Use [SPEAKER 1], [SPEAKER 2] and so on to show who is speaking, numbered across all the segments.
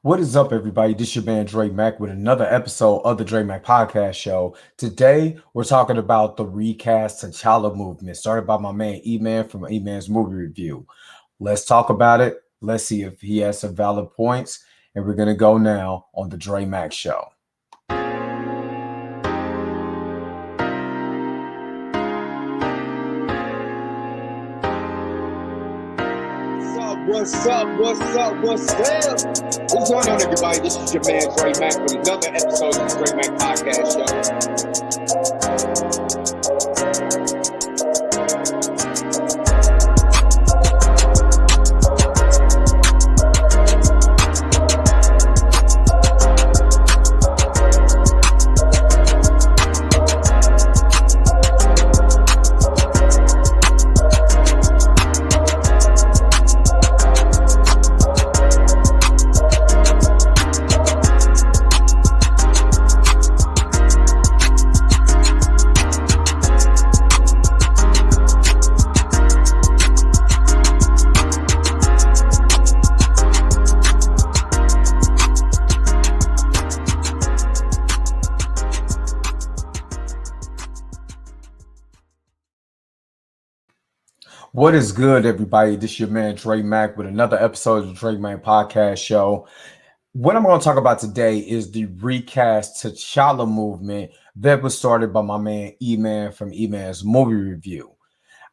[SPEAKER 1] What is up, everybody? This is your man Dre Mack with another episode of the Dre Mack Podcast Show. Today, we're talking about the recast T'Challa movement, started by my man E-Man from E-Man's Movie Review. Let's talk about it. Let's see if he has some valid points. And we're going to go now on the Dre Mack Show.
[SPEAKER 2] What's up? What's going on, everybody? This is your man Dre Mack with another episode of the Dre Mack Podcast Show.
[SPEAKER 1] What is good, everybody? This is your man Dre Mack with another episode of the Dre Mack Podcast Show. What I'm going to talk about today is the recast T'Challa movement that was started by my man E-Man from E-Man's Movie Review.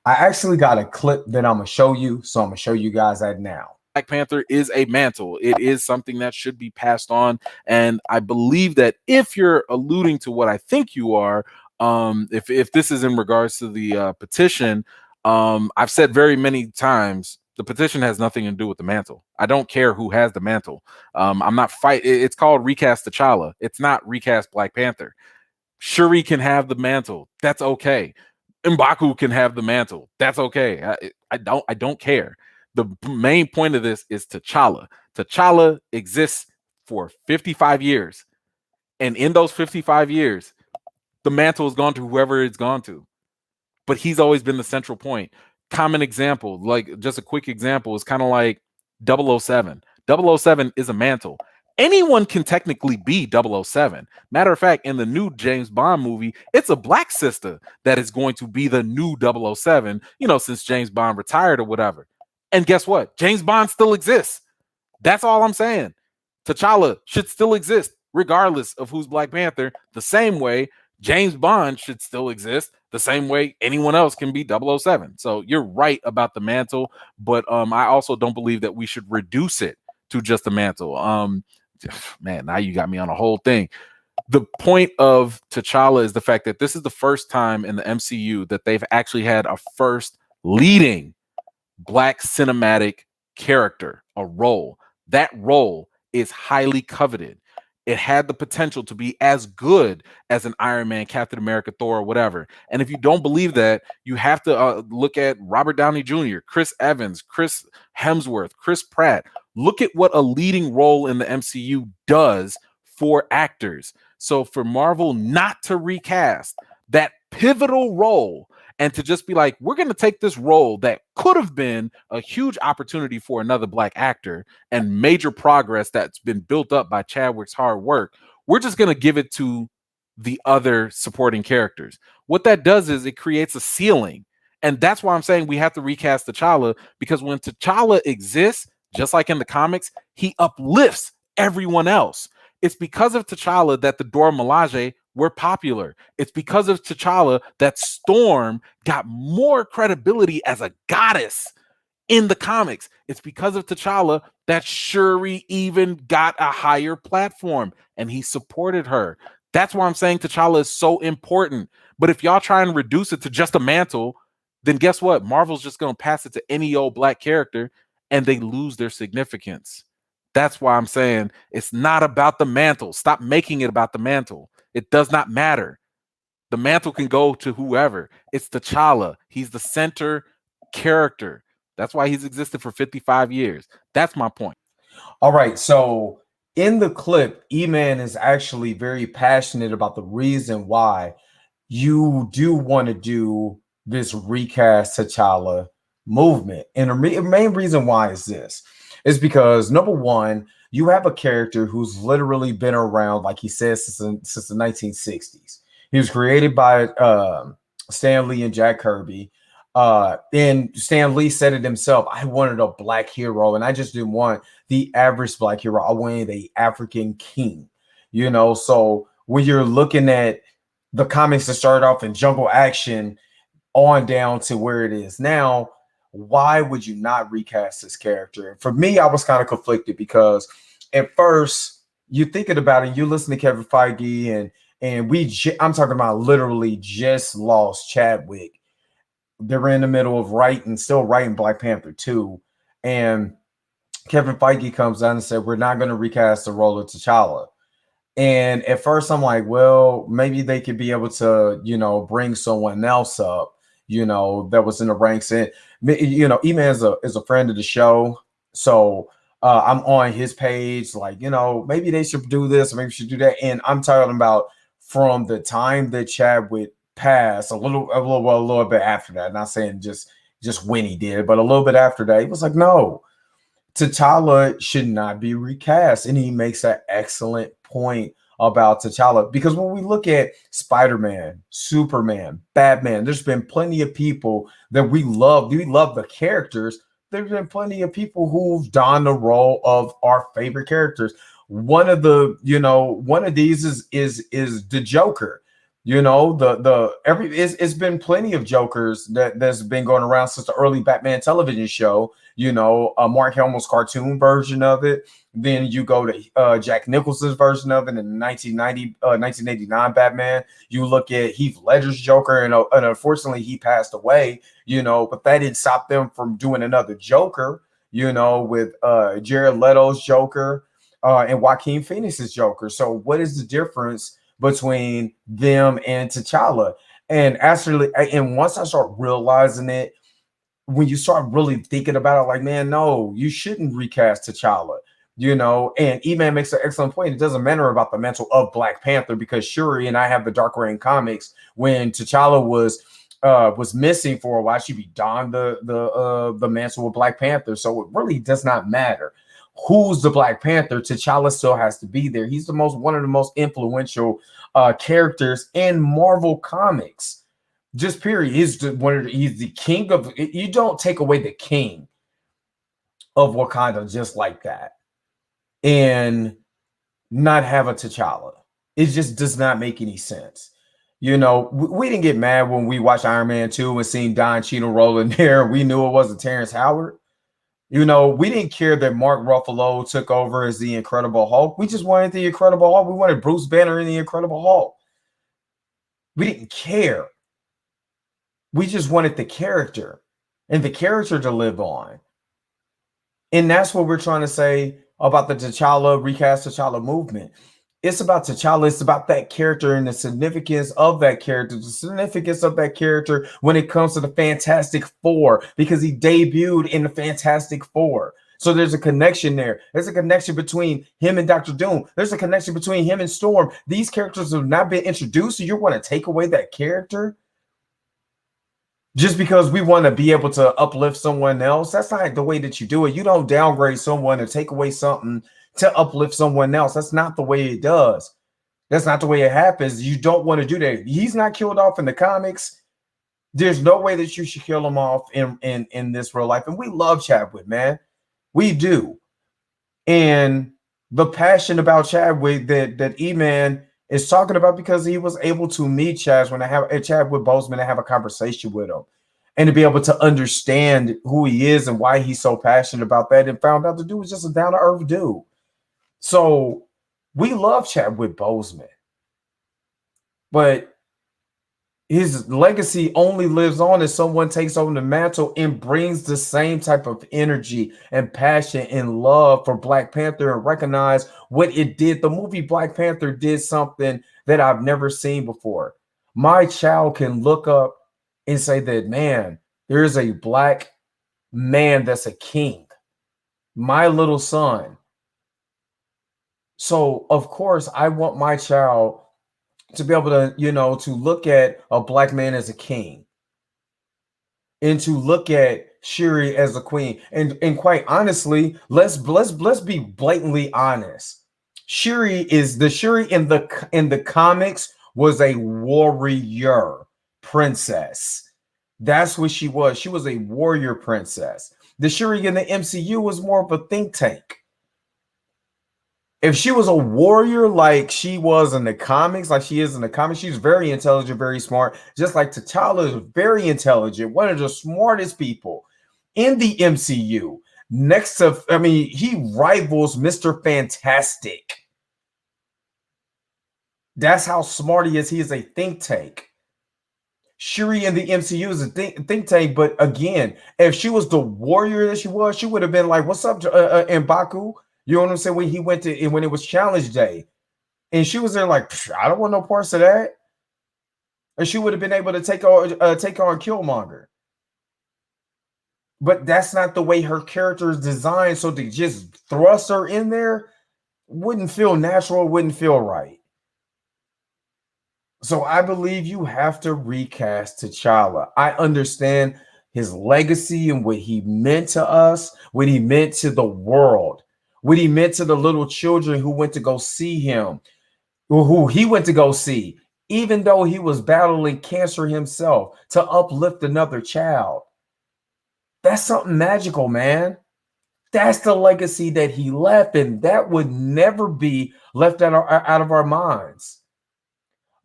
[SPEAKER 1] I actually got a clip that I'm going to show you, so I'm going to show you guys that now.
[SPEAKER 3] Black Panther is a mantle. It is something that should be passed on. And I believe that if you're alluding to what I think you are, if this is in regards to the petition, I've said very many times, the petition has nothing to do with the mantle. I don't care who has the mantle. I'm not It's called RecastTchalla. It's not recast Black Panther. Shuri can have the mantle. That's okay. M'Baku can have the mantle. That's okay. I don't care. The main point of this is T'Challa. T'Challa exists for 55 years. And in those 55 years, the mantle has gone to whoever it's gone to. But he's always been the central point. Common example, like just a quick example, is kind of like 007. 007 is a mantle. Anyone can technically be 007. Matter of fact, in the new James Bond movie, it's a black sister that is going to be the new 007, since James Bond retired or whatever. And guess what? James Bond still exists. That's all I'm saying. T'Challa should still exist, regardless of who's Black Panther, the same way James Bond should still exist, the same way anyone else can be 007. So you're right about the mantle, but I also don't believe that we should reduce it to just a mantle. Man, now you got me on a whole thing. The point of T'Challa is the fact that this is the first time in the MCU that they've actually had a first leading Black cinematic character, a role. That role is highly coveted. It had the potential to be as good as an Iron Man, Captain America, Thor, or whatever. And if you don't believe that, you have to look at Robert Downey Jr., Chris Evans, Chris Hemsworth, Chris Pratt. Look at what a leading role in the MCU does for actors. So for Marvel not to recast that pivotal role and to just be like, we're going to take this role that could have been a huge opportunity for another Black actor and major progress that's been built up by Chadwick's hard work. We're just going to give it to the other supporting characters. What that does is it creates a ceiling. And that's why I'm saying we have to recast T'Challa, because when T'Challa exists, just like in the comics, he uplifts everyone else. It's because of T'Challa that the Dora Milaje were popular. It's because of T'Challa that Storm got more credibility as a goddess in the comics. It's because of T'Challa that Shuri even got a higher platform and he supported her. That's why I'm saying T'Challa is so important. But if y'all try and reduce it to just a mantle, then guess what? Marvel's just going to pass it to any old Black character and they lose their significance. That's why I'm saying it's not about the mantle. Stop making it about the mantle. It does not matter. The mantle can go to whoever. It's T'Challa. He's the center character. That's why he's existed for 55 years. That's my point.
[SPEAKER 1] All right. So in the clip, E-Man is actually very passionate about the reason why you do want to do this recast T'Challa movement. And the main reason why is this. Is because, number one, you have a character who's literally been around, like he says, since the 1960s. He was created by Stan Lee and Jack Kirby. And Stan Lee said it himself, I wanted a black hero, and I just didn't want the average black hero. I wanted a African king, you know. So when you're looking at the comics that started off in jungle action on down to where it is now, why would you not recast this character? For me, I was kind of conflicted because at first you thinking about it, you listen to Kevin Feige, and I'm talking about literally just lost Chadwick. They're in the middle of still writing Black Panther 2. And Kevin Feige comes down and said, we're not going to recast the role of T'Challa. And at first I'm like, well, maybe they could be able to, you know, bring someone else up, you know, that was in the ranks. And, you know, E-Man is a friend of the show. So I'm on his page, like, you know, maybe they should do this, or maybe should do that. And I'm talking about from the time that Chadwick passed, a little bit after that. Not saying just when he did, but a little bit after that, he was like, no, T'Challa should not be recast. And he makes an excellent point about T'Challa, because when we look at Spider-Man, Superman, Batman, there's been plenty of people that we love. We love the characters. There's been plenty of people who've donned the role of our favorite characters. One of these is the Joker. You know, it's been plenty of Jokers that's been going around since the early Batman television show. You know, Mark Hamill's cartoon version of it. Then you go to Jack Nicholson's version of it in the 1989 Batman. You look at Heath Ledger's Joker, and unfortunately he passed away. You know, but that didn't stop them from doing another Joker. You know, with Jared Leto's Joker and Joaquin Phoenix's Joker. So what is the difference between them and T'Challa? And actually, and once I start realizing it, when you start really thinking about it, like, man, no, you shouldn't recast T'Challa, you know. And E-Man makes an excellent point. It doesn't matter about the mantle of Black Panther, because Shuri and I have the Dark Reign comics. When T'Challa was missing for a while, she be donned the mantle of Black Panther. So it really does not matter who's the Black Panther. T'Challa still has to be there. He's one of the most influential characters in Marvel Comics. Just period. He's the king of. You don't take away the king of Wakanda just like that and not have a T'Challa. It just does not make any sense. You know, we didn't get mad when we watched Iron Man 2 and seen Don Cheadle rolling there. We knew it wasn't Terrence Howard. You know, we didn't care that Mark Ruffalo took over as the Incredible Hulk. We just wanted the Incredible Hulk. We wanted Bruce Banner in the Incredible Hulk. We didn't care. We just wanted the character and the character to live on. And that's what we're trying to say about the T'Challa, recast T'Challa movement. It's about T'Challa. It's about that character and the significance of that character. The significance of that character when it comes to the Fantastic Four, because he debuted in the Fantastic Four. So there's a connection there. There's a connection between him and Dr. Doom. There's a connection between him and Storm. These characters have not been introduced, so you want to take away that character just because we want to be able to uplift someone else? That's not the way that you do it. You don't downgrade someone or take away something to uplift someone else. That's not the way it does. That's not the way it happens. You don't want to do that. He's not killed off in the comics. There's no way that you should kill him off in this real life. And we love Chadwick, man. We do. And the passion about Chadwick that E-Man is talking about, because he was able to meet Chadwick Boseman and have a conversation with him, and to be able to understand who he is and why he's so passionate about that, and found out the dude was just a down-to-earth dude. So we love Chadwick Boseman, but his legacy only lives on if someone takes over the mantle and brings the same type of energy and passion and love for Black Panther and recognize what it did. The movie Black Panther did something that I've never seen before. My child can look up and say that, man, there is a Black man that's a king. My little son. So, of course, I want my child to be able to, you know, to look at a Black man as a king, and to look at Shuri as a queen. And quite honestly, let's be blatantly honest. Shuri in the comics was a warrior princess. That's what she was. She was a warrior princess. The Shuri in the MCU was more of a think tank. If she was a warrior like she was in the comics, like she is in the comics, she's very intelligent, very smart. Just like T'Challa is very intelligent, one of the smartest people in the MCU. Next to, I mean, he rivals Mr. Fantastic. That's how smart he is. He is a think tank. Shuri in the MCU is a think tank, but again, if she was the warrior that she was, she would have been like, "What's up, M'Baku?" You know what I'm saying? When he went to when it was Challenge Day, and she was there like, "I don't want no parts of that," and she would have been able to take on Killmonger. But that's not the way her character is designed. So to just thrust her in there wouldn't feel natural, wouldn't feel right. So I believe you have to recast T'Challa. I understand his legacy and what he meant to us, what he meant to the world, what he meant to the little children who went to go see him, who he went to go see, even though he was battling cancer himself to uplift another child. That's something magical, man. That's the legacy that he left, and that would never be left out of our minds.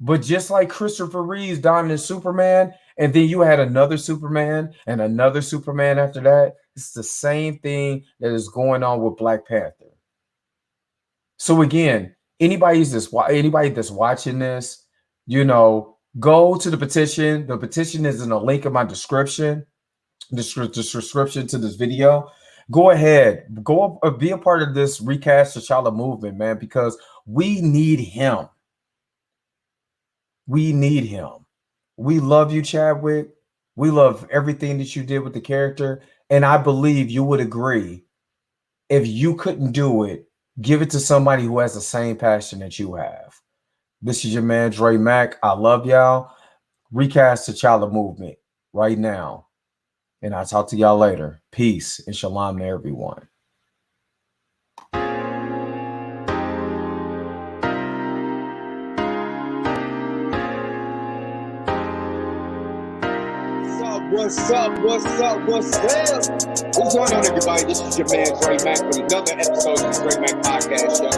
[SPEAKER 1] But just like Christopher Reeves dying in Superman, and then you had another Superman and another Superman after that, it's the same thing that is going on with Black Panther. So again, anybody that's watching this, you know, go to the petition. The petition is in a link in my description, the description to this video. Go ahead, go up, be a part of this Recast T'Challa movement, man, because we need him. We need him. We love you, Chadwick. We love everything that you did with the character. And I believe you would agree, if you couldn't do it, give it to somebody who has the same passion that you have. This is your man, Dre Mac. I love y'all. Recast T'Challa movement right now. And I'll talk to y'all later. Peace and shalom to everyone.
[SPEAKER 2] What's up? What's going on, everybody? This is your man, Dre Mac, with another episode of the Dre Mac Podcast Show.